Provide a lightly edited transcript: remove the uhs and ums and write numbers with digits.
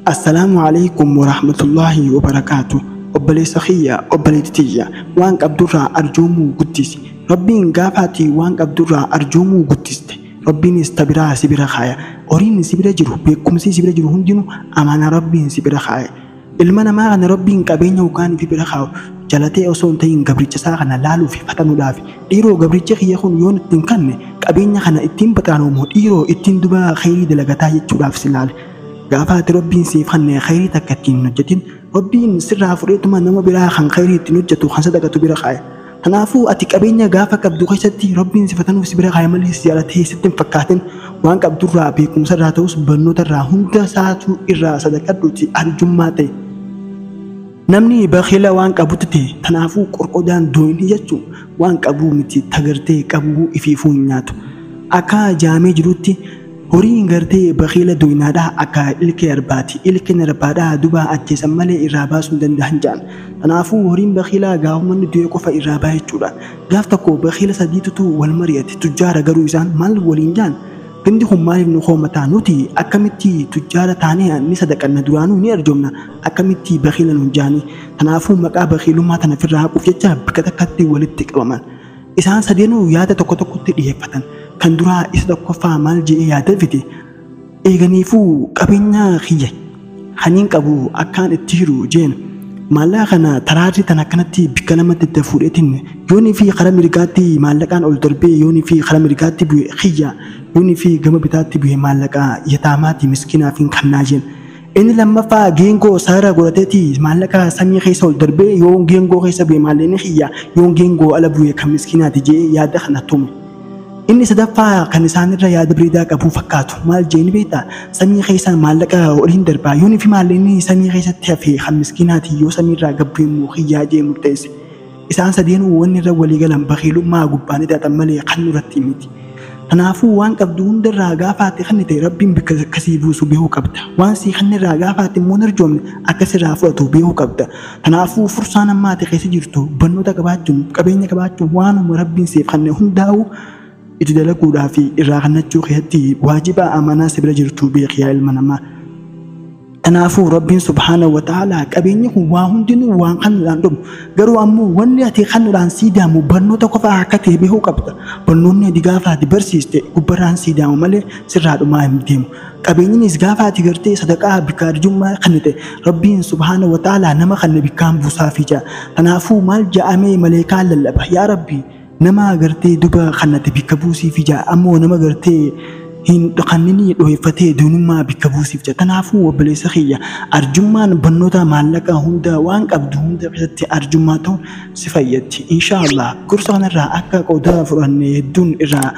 السلام عليكم ورحمة الله وبركاته. أبلي سخية أبلي تتيجا وانك أبدورا أرجومو قدس ربين قافاتي وانك أبدورا أرجومو قدس ربين استبرا سبرا خايا أورين سبرا جرو بكمسي سبرا جرو هندينو أمانا ربين سبرا خايا المانا ما غانا ربين كابينيا وكان في برا خاو جلاتي أصون تين قبريتش ساغنا لالو في فتنو لافي ديرو قبريتش خيخون يون التنكن كابينيا خانا اتين بتانو مو ديرو اتين دبا خيري دلغتا يتشولاف سلال قافات ربين سيفخن خيري تكتين نجتين ربين سرها فريتما نما برا خان خيري تنجتو خان صدقتو برا خايا تنافو أتيك أبينيا قافا كبدو خيستي ربين سفتنو سبرا خايا ملي سيالته ستن فكاتن وان كبدو رابيكم سراتوس بنو ترا هندا ساتو إرا صدقتو تي أرجماتي namni bakhila waan qabutti tanaafuu qorqodaan dooyni jechuun waan qabu miti tagartee qabu ifiifuu nyaatu akka jaamee jirutti horiin gartee bakhila dooynaadha akka ilkee arbaadha duba ajjeesan malee irraa baasuu danda'an jaan tanaafuu horiin bakhila gaafummaan du'ee qofa irraa baa jechuudha gaaf tokko bakhila sadiitutu wal mari'ate tujjaara garuu isaan maal waliin jaan gandi hummaaniif nu hoomata nuti akkamitti tujjaara taanee ni sadaqanna duraanuu ni arjoomna akkamitti bakhila nu jaani tanaafuu maqaa bakhilummaa tana firraa haquuf jecha bakka takkatti walitti qabaman isaan sadeenuu yaada tokko tokkotti dhiyeeffatan kan duraa isa tokkoffaa maal jedhee yaada fide eeganiifuu qabeenya kiyya haniin qabu akkaan itti hiru jeen maallaqa kana taraarri tan akkanatti bikka lamatti itti fuudheetiin yoonii fi karaa mirgaatti maallaqaan ol darbee yoonii fi karaa mirgaatti bu'e kiyya yoonii fi gama bitaatti bu'e maallaqa yataamaati miskiinaaf hin kannaa jeen inni lammaffaa geengoo saara godhateeti maallaqa samii keessa ol darbee yoon geengoo keessa bu'e maallaqni kiyya yoon geengoo ala bu'e kan miskiinaati jee yaada kana tume inni sadaffaa kan isaanirra yaada bareedaa qabu fakkaatu maal jeeni beektaa samii keessa maallaqa oliin darbaa yoonii fi maallaqni samii keessatti hafe kan miskiinaati yoo samiirraa gabbu immoo kiyyaa jee murteesse isaan sadeenuu wanni irra walii galan bakhilummaa gubbaan hidhatan malee kan nurratti miti tanaafuu waan qabdu hundarraa gaafaate kan ta'e rabbiin bikka akkasii buusu beekuu qabda waan sii kan irraa gaafaate immoo narjoomne akkasirraa fudhatu beekuu qabda tanaafuu fursaan ammaati keessa jirtu bannoota qabaachuun qabeenya qabaachuun waanuma rabbiin siif kanne hundaa'u itti dalaguudhaa fi irraa kannachuu keessatti waajiba amanaa sibira jirtu beekiyaa ilma namaa tanaafuu rabbiin subhaanahu wa ta'aalaa qabeenyi kun waa hundinuu waan kannuudhaan dhumu garuu ammoo wanni ati kannuudhaan siidaamu barnoota qofaa akka ta'e beekuu qabda barnoonni ati gaafa ati barsiiste gubbarraan siidaamu malee sirraa dhumaa hin deemu qabeenyinis gaafa ati gartee sadaqaa bikka arjummaa kannite rabbiin subhaanahu wa ta'aalaa nama kanne bikkaan buusaafii jaa tanaafuu maal ja'amee maleekaan lallaba yaa rabbii nama gartee duba kannate bikka buusiif jaa ammoo nama gartee hin dhaqannini dhooffatee duunummaa bikka buusiif jaa tanaafuu obboleessa kiyya arjummaan bannoota maallaqa hunda waan qabdu hunda keessatti arjummaa ta'u si fayyatti insha Allah gorsa kanarraa akka qooda fudhanne hedduun irraa